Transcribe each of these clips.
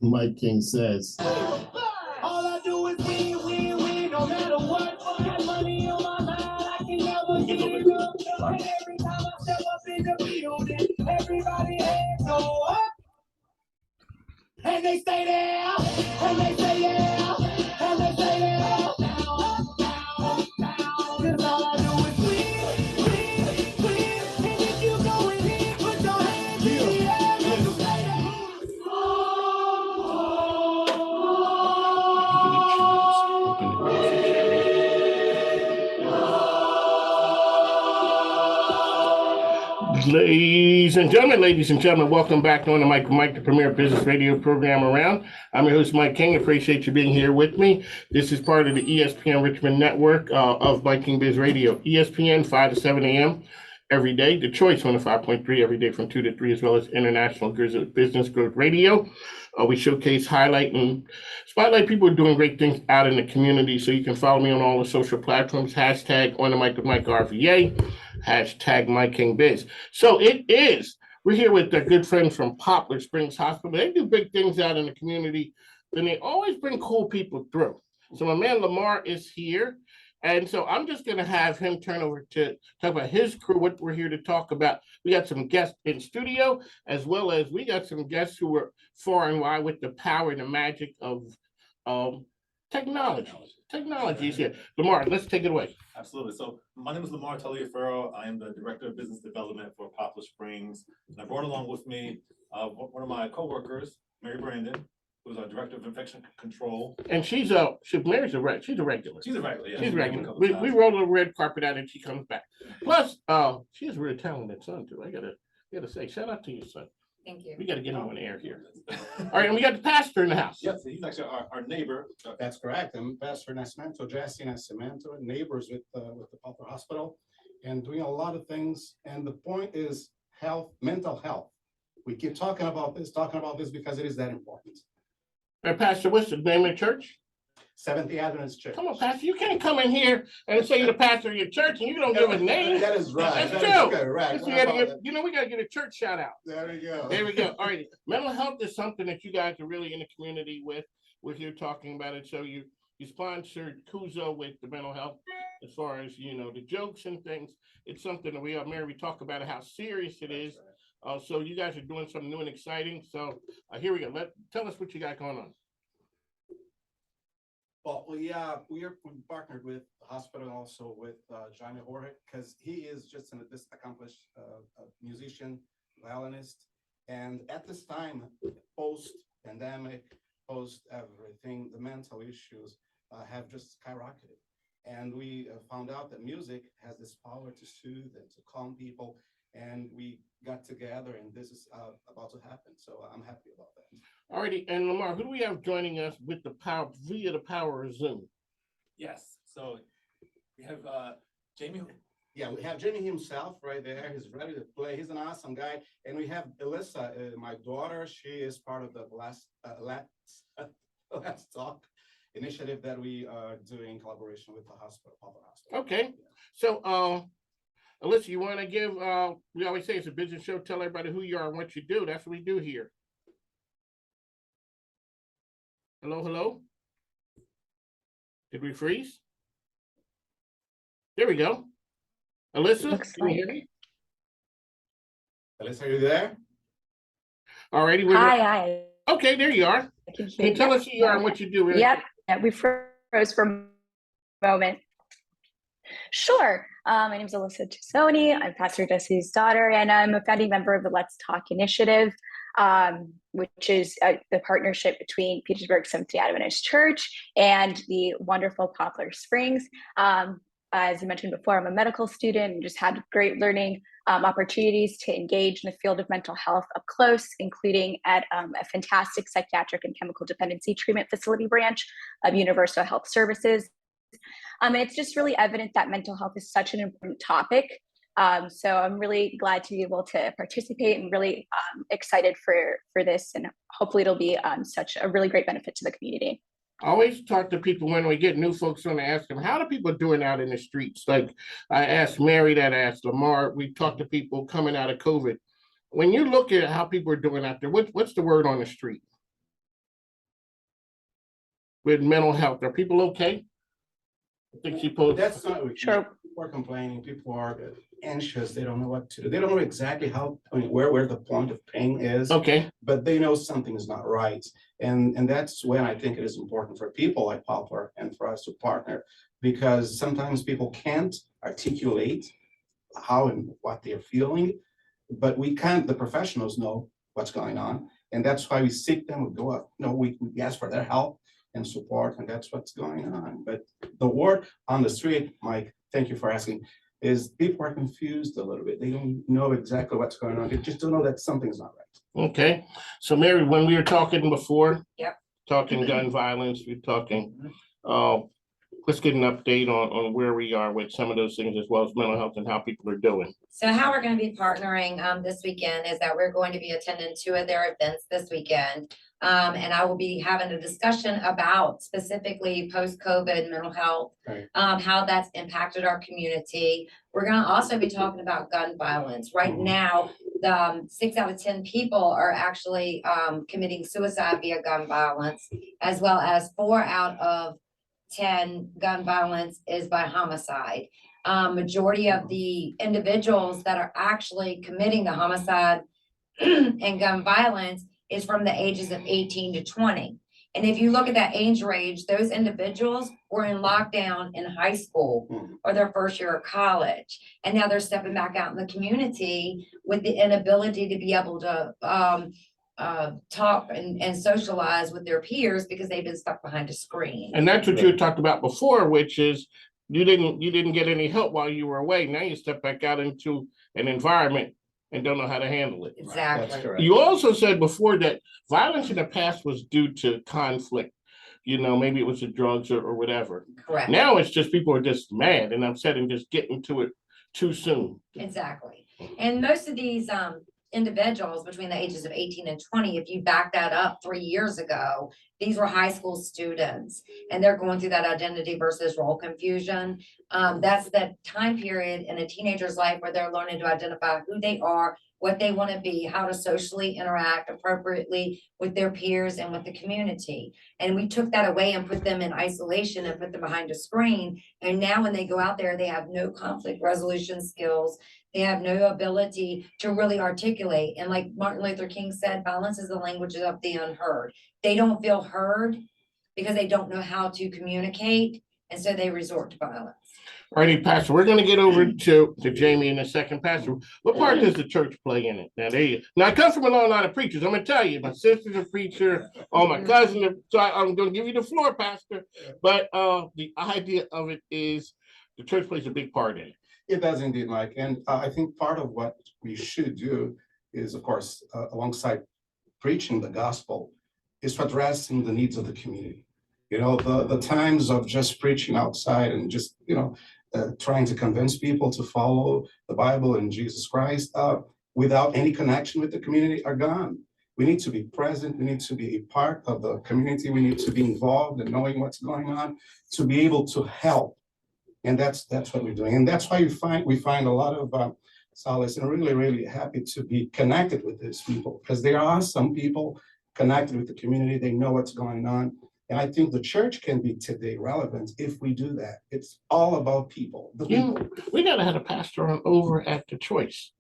Mike King says. All I do is win, win, win, no matter what. Got money on my mind, I can never get enough. And every time I step up in the building, everybody hands go up. And they stay there, and they say yeah, and they say yeah. Down, down, down. 'Cause all I do is win, win, win. And if you going in, put your hands in the air, make them say Ladies and gentlemen, welcome back on the Mike, the premier business radio program around. I'm your host, Mike King. Appreciate you being here with me. This is part of the ESPN Richmond network of Mike King Biz Radio. ESPN 5 to 7 a.m. every day. The Choice 105.3 every day from 2 to 3, as well as International Business Growth Radio. We showcase, highlight, and spotlight people doing great things out in the community. So you can follow me on all the social platforms. Hashtag on the mic with Mike RVA. Hashtag Mike King Biz. So we're here with our good friends from Poplar Springs Hospital. They do big things out in the community, and they always bring cool people through. So my man Lamar is here. And so I'm just going to have him turn over to talk about his crew, what we're here to talk about. We got some guests in studio, as well as we got some guests who were far and wide with the power and the magic of technology. Technology is here. Lamar, let's take it away. Absolutely. So my name is Lamar Taliaferro. I am the Director of Business Development for Poplar Springs. And I brought along with me one of my coworkers, Mary Brandon, who's our Director of Infection Control. And she's a regular. She's a regular, yeah. She's regular. We roll a red carpet out and she comes back. Plus, she has a really talented son too. I gotta say, shout out to your son. Thank you. We gotta get him on air here. All right, and we got the pastor in the house. Yes, he's actually our neighbor. That's correct. I'm Pastor Nascimento, Jesse Nascimento, neighbors with the Poplar Hospital, and doing a lot of things. And the point is health, mental health. We keep talking about this because it is that important. All right, Pastor, what's the name of the church? Seventh Adventist Church. Come on, Pastor. You can't come in here and say you're the pastor of your church and you don't give a name. That is right. That's true. Right. We gotta get a church shout out. There we go. There we go. All right. Mental health is something that you guys are really in the community with. We're here talking about it. So you sponsored Kuzo with the mental health as far as, the jokes and things. It's something that we talk about it, how serious it is. So you guys are doing something new and exciting. So here we go. Tell us what you got going on. Well, we partnered with the hospital, also with Johnny Horrick, because he is just this accomplished musician, violinist. And at this time, post-pandemic, post-everything, the mental issues have just skyrocketed. And we found out that music has this power to soothe and to calm people. And we got together, and this is about to happen. So I'm happy about that. All righty, and Lamar, who do we have joining us with via the power of Zoom? Yes. So we have Jamie. Yeah, we have Jamie himself right there. He's ready to play. He's an awesome guy. And we have Alyssa, my daughter. She is part of the Let's Talk initiative that we are doing in collaboration with the hospital. Okay. Yeah. So, Alyssa, you want to give, we always say it's a business show, tell everybody who you are and what you do. That's what we do here. Hello? Did we freeze? There we go. Alyssa, can you hear me? Alyssa, are you there? All righty. Hi. Okay, there you are. Can you tell us who you are and what you do? Really? Yep. Yeah, we froze for a moment. Sure. My name is Alyssa Chisoni. I'm Pastor Jesse's daughter, and I'm a founding member of the Let's Talk initiative, which is the partnership between Petersburg Seventh-day Adventist Church and the wonderful Poplar Springs. As you mentioned before, I'm a medical student and just had great learning opportunities to engage in the field of mental health up close, including at a fantastic psychiatric and chemical dependency treatment facility branch of Universal Health Services. It's just really evident that mental health is such an important topic. So I'm really glad to be able to participate and really excited for this. And hopefully it'll be such a really great benefit to the community. I always talk to people when we get new folks on to ask them, how do people doing out in the streets? Like I asked Mary that, I asked Lamar, we talked to people coming out of COVID. when you look at how people are doing out there, what's the word on the street with mental health? Are people okay? I think she posed. That's not what Sure. people are complaining. People are anxious. They don't know what to do. They don't know exactly how, I mean, where the point of pain is, Okay. but they know something is not right. And that's when I think it is important for people like Poplar and for us to partner, because sometimes people can't articulate how and what they're feeling, but we can't, the professionals know what's going on. And that's why we seek them, we go up, we ask for their help and support, and that's what's going on. But the word on the street, Mike, thank you for asking, is people are confused a little bit. They don't know exactly what's going on. They just don't know that something's not right. Okay. So Mary, when we were talking before, Yep. talking gun violence, we're talking, let's get an update on where we are with some of those things, as well as mental health and how people are doing. So how we're going to be partnering this weekend is that we're going to be attending 2 of their events this weekend. And I will be having a discussion about specifically post-COVID mental health, Right. How that's impacted our community. We're going to also be talking about gun violence. Right Mhm. now, the 6 out of 10 people are actually committing suicide via gun violence, as well as 4 out of 10 gun violence is by homicide. Majority of the individuals that are actually committing the homicide and gun violence is from the ages of 18 to 20. And if you look at that age range, those individuals were in lockdown in high school or their first year of college. And now they're stepping back out in the community with the inability to be able to talk and socialize with their peers because they've been stuck behind a screen. And that's what you had talked about before, which is you didn't get any help while you were away. Now you step back out into an environment and don't know how to handle it. Exactly. That's correct. You also said before that violence in the past was due to conflict. Maybe it was the drugs or whatever. Correct. Now it's just people are just mad and upset and just getting to it too soon. Exactly. And most of these individuals between the ages of 18 and 20, if you back that up 3 years ago, these were high school students and they're going through that identity versus role confusion. That's the time period in a teenager's life where they're learning to identify who they are, what they want to be, how to socially interact appropriately with their peers and with the community. And we took that away and put them in isolation and put them behind a screen. And now when they go out there, they have no conflict resolution skills. They have no ability to really articulate. And like Martin Luther King said, violence is the language of the unheard. They don't feel heard because they don't know how to communicate. And so they resort to violence. All righty, Pastor, we're going to get over to Jamie in a second. Pastor, what part does the church play in it? Now I come from a lot of preachers. I'm going to tell you, my sister's a preacher, all my cousins, so I'm going to give you the floor, Pastor. But the idea of it is the church plays a big part in it. It does indeed, Mike. And I think part of what we should do is, of course, alongside preaching the gospel, is to addressing the needs of the community. The times of just preaching outside and just, trying to convince people to follow the Bible and Jesus Christ without any connection with the community are gone. We need to be present. We need to be a part of the community. We need to be involved in knowing what's going on to be able to help. And that's what we're doing. And that's why we find a lot of solace, and really, really happy to be connected with these people, because there are some people connected with the community. They know what's going on. And I think the church can be today relevant if we do that. It's all about people. We got to have a pastor on over at the Choice.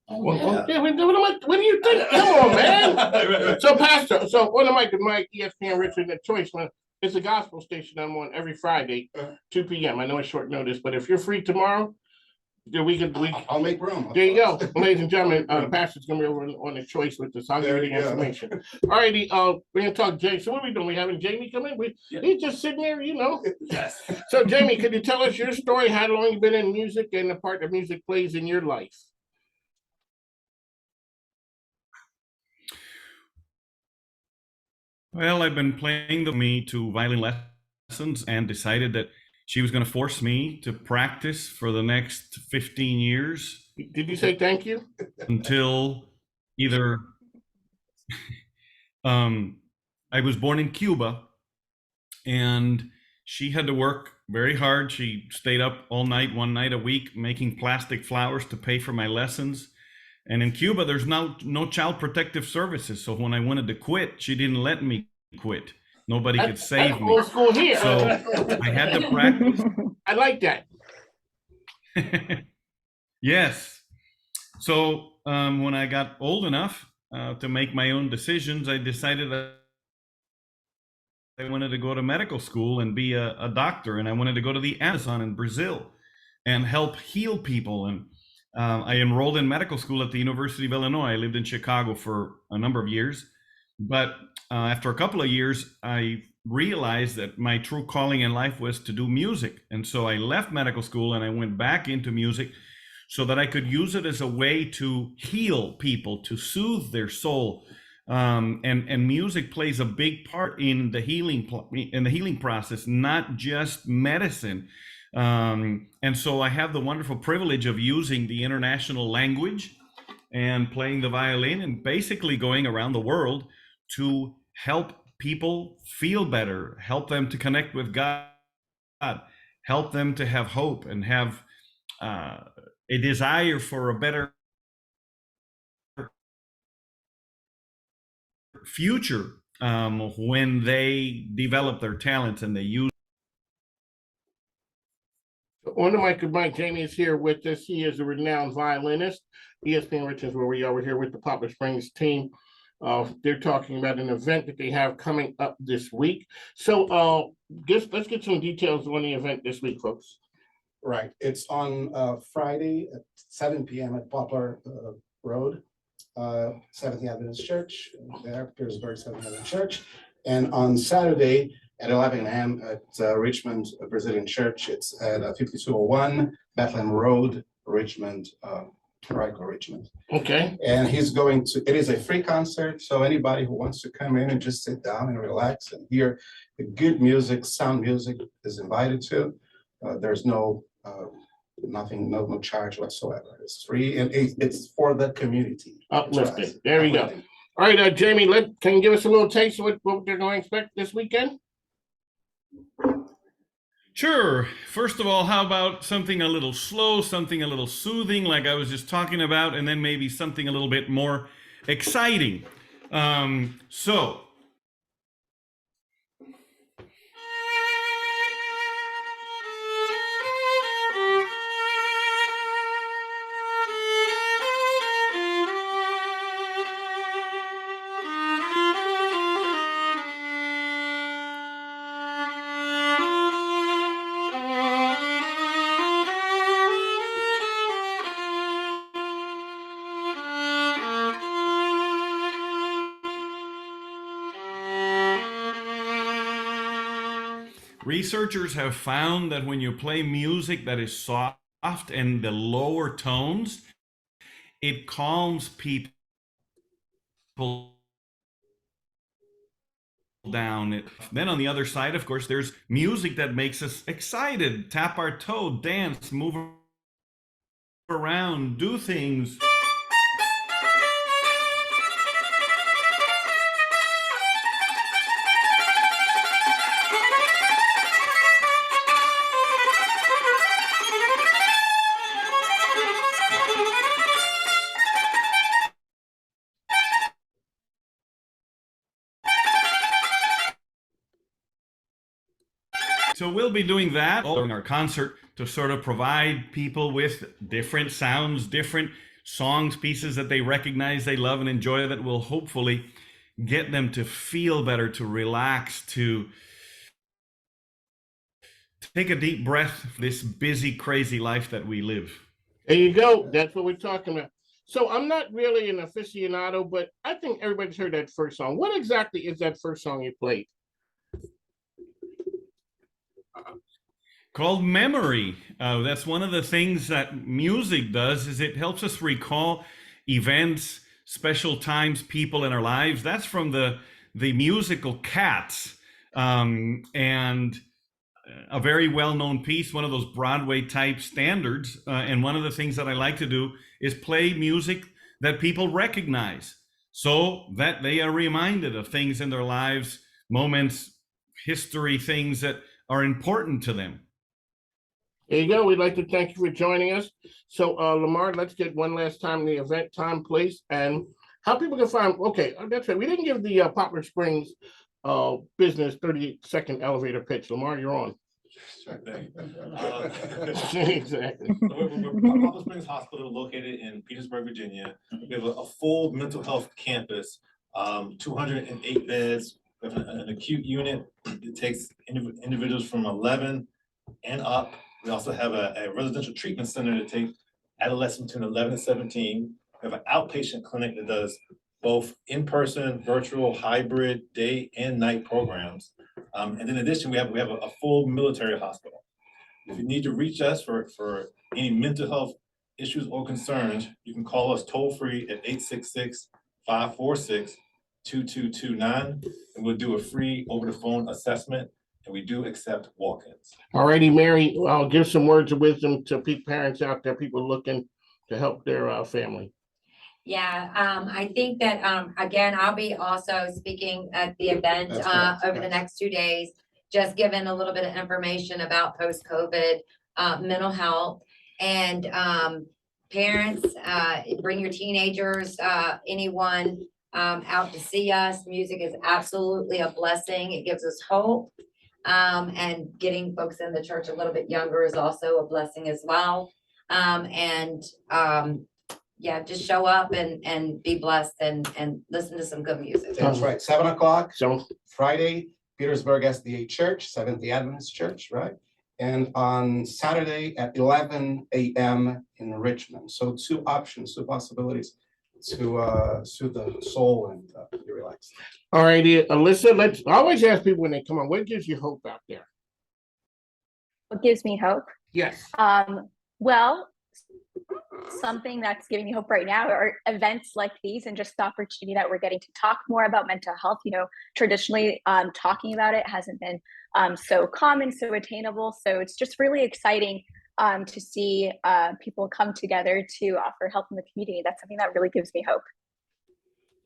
Oh, yeah. What do you think? Come on, man. So, Pastor, one of my ESPN Richmond at Choice, it's a gospel station I'm on every Friday, 2 p.m. I know it's short notice, but if you're free tomorrow, I'll make room. There you go, ladies and gentlemen. The pastor's gonna be over on the Choice with us. I'll give you the information. All righty, we're gonna talk Jamie. So what are we doing? We having Jamie come in? He's just sitting there, Yes. So Jamie, could you tell us your story? How long you been in music and the part that music plays in your life? Well, I've been playing me to violin lessons and decided that she was going to force me to practice for the next 15 years. Did you say thank you? Until either I was born in Cuba, and she had to work very hard. She stayed up all night, one night a week, making plastic flowers to pay for my lessons. And in Cuba, there's no child protective services. So when I wanted to quit, she didn't let me quit. Nobody could save That's me. old school here. So I had to practice. I like that. Yes. So when I got old enough to make my own decisions, I decided that I wanted to go to medical school and be a doctor, and I wanted to go to the Amazon in Brazil and help heal people. And I enrolled in medical school at the University of Illinois. I lived in Chicago for a number of years, but after a couple of years, I realized that my true calling in life was to do music. And so I left medical school and I went back into music so that I could use it as a way to heal people, to soothe their soul. And music plays a big part in the healing process, not just medicine. And so I have the wonderful privilege of using the international language and playing the violin and basically going around the world to help people feel better, help them to connect with God, help them to have hope and have a desire for a better future when they develop their talents and they use. On the mic, Jamie is here with us. He is a renowned violinist. ESPN Richmond, where we are. We're here with the Poplar Springs team. They're talking about an event that they have coming up this week. So let's get some details on the event this week, folks. Right, it's on Friday at 7 p.m. at Poplar Road, Seventh Adventist Church, there, Petersburg Seventh Adventist Church. And on Saturday at 11 a.m. at Richmond Brazilian Church. It's at 5201 Bethlehem Road, Richmond, Richmond. Okay. And he's going to, it is a free concert, so anybody who wants to come in and just sit down and relax and hear the good music, sound music is invited to. There's no nothing, no charge whatsoever. It's free and it's for the community. Uplifting. There we go. All right, Jamie, can you give us a little taste of what they're going to expect this weekend? Sure. First of all, how about something a little slow, something a little soothing, like I was just talking about, and then maybe something a little bit more exciting. So. Researchers have found that when you play music that is soft and the lower tones, it calms people down. Then on the other side, of course, there's music that makes us excited, tap our toe, dance, move around, do things. So we'll be doing that during our concert to sort of provide people with different sounds, different songs, pieces that they recognize, they love and enjoy, that will hopefully get them to feel better, to relax, to take a deep breath from this busy, crazy life that we live. There you go. That's what we're talking about. So I'm not really an aficionado, but I think everybody's heard that first song. What exactly is that first song you played? Called memory. That's one of the things that music does, is it helps us recall events, special times, people in our lives. That's from the musical Cats, and a very well-known piece, one of those Broadway type standards. And one of the things that I like to do is play music that people recognize, so that they are reminded of things in their lives, moments, history, things that are important to them. There you go. We'd like to thank you for joining us. So, Lamar, let's get one last time the event, time, place, and how people can find. Okay, that's right. We didn't give the Poplar Springs business 30-second elevator pitch. Lamar, you're on. Sure thing. Exactly. We're Poplar Springs Hospital, located in Petersburg, Virginia. We have a full mental health campus, 208 beds. We have an acute unit. It takes individuals from 11 and up. We also have a residential treatment center to take adolescents between 11 and 17. We have an outpatient clinic that does both in-person, virtual, hybrid, day and night programs. And in addition, we have a full military hospital. If you need to reach us for any mental health issues or concerns, you can call us toll free at 866-546-2229, and we'll do a free over the phone assessment. And we do accept walk-ins. All righty, Mary, I'll give some words of wisdom to parents out there, people looking to help their family. Yeah, I think that, again, I'll be also speaking at the event That's correct. over the next 2 days, just giving a little bit of information about post-COVID mental health. And parents, bring your teenagers, anyone out to see us. Music is absolutely a blessing. It gives us hope. And getting folks in the church a little bit younger is also a blessing as well. Yeah, just show up and be blessed and listen to some good music. That's right, 7 o'clock, So, Friday, Petersburg SDA Church, Seventh-day Adventist Church, right? And on Saturday at 11 a.m. in Richmond. So 2 options, 2 possibilities to soothe the soul and be relaxed. all righty, Alyssa, I always ask people when they come on, what gives you hope out there? What gives me hope? Yes. Well, something that's giving me hope right now are events like these and just the opportunity that we're getting to talk more about mental health. You know, traditionally talking about it hasn't been so common, so attainable. So it's just really exciting to see people come together to offer help in the community. That's something that really gives me hope.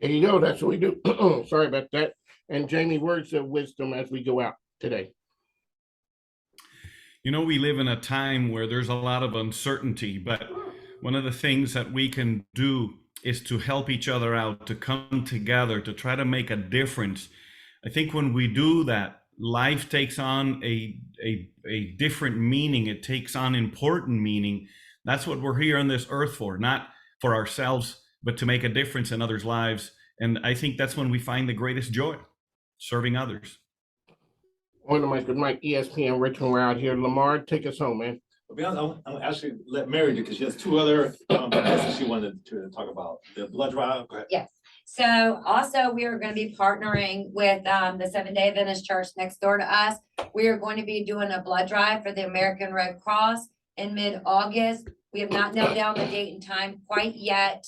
There you go. That's what we do. Sorry about that. And Jamie, words of wisdom as we go out today. You know, we live in a time where there's a lot of uncertainty, but one of the things that we can do is to help each other out, to come together, to try to make a difference. I think when we do that, life takes on a different meaning. It takes on important meaning. That's what we're here on this earth for, not for ourselves, but to make a difference in others' lives. And I think that's when we find the greatest joy, serving others. On the mic with Mike, ESPN Richmond. We're out here. Lamar, take us home, man. To be honest, I'm actually let Mary do, because she has 2 other events she wanted to talk about. The blood drive. Go ahead. Yes. So also we are going to be partnering with the Seventh-day Adventist Church next door to us. We are going to be doing a blood drive for the American Red Cross in mid-August. We have not nailed down the date and time quite yet.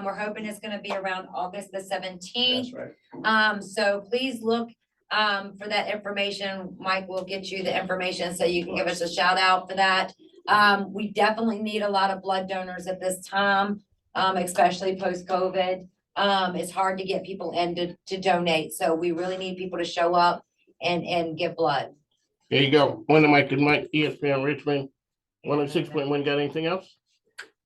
We're hoping it's going to be around August the 17th. That's right. So please look for that information. Mike will get you the information so you can give us a shout out for that. We definitely need a lot of blood donors at this time, especially post-COVID. It's hard to get people in to donate. So we really need people to show up and give blood. There you go. On the mic with Mike, ESPN Richmond. 106.1. Got anything else?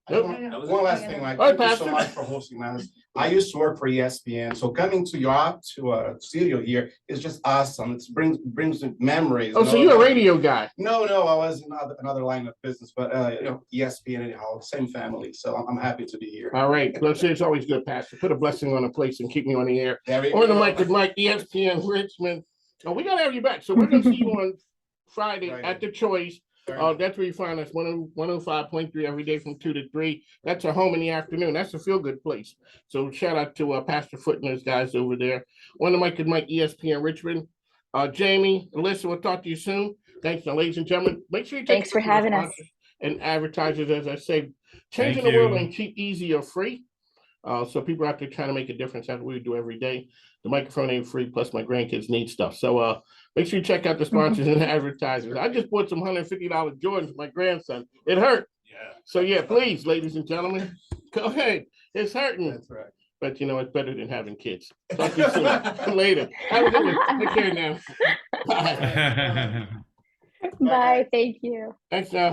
Nope. One last thing, Mike, All right, thank you so Pastor. much for hosting us. I used to work for ESPN, so coming to your studio here is just awesome. It brings memories. Oh, so you're a radio guy. No, I was in another line of business, but ESPN anyhow, same family. So I'm happy to be here. All right. Let's say it's always good, Pastor. Put a blessing on a place and keep me on the air. There we On the go. mic with Mike, ESPN Richmond. Oh, we gotta have you back. So we're gonna see you on Friday at the Choice. That's where you find us, 105.3 every day from 2 to 3. That's our home in the afternoon. That's a feel-good place. So shout out to Pastor Foot and those guys over there. On the mic with Mike, ESPN Richmond. Jamie, Alyssa, we'll talk to you soon. Thanks, now, ladies and gentlemen. Make sure you take Thanks for having us. and advertisers, as I say, changing Thank the world you. ain't cheap, easy, or free. So people out there trying to make a difference. That's what we do every day. The microphone ain't free, plus my grandkids need stuff. So make sure you check out the sponsors and advertisers. I just bought some $150 Jordans for my grandson. It hurt. Yeah. So yeah, please, ladies and gentlemen, go ahead. It's hurting. That's right. But you know, it's better than having kids. Talk to you soon. Later. Have a good one. Take care now. Bye. Bye. Thank you. Thanks now.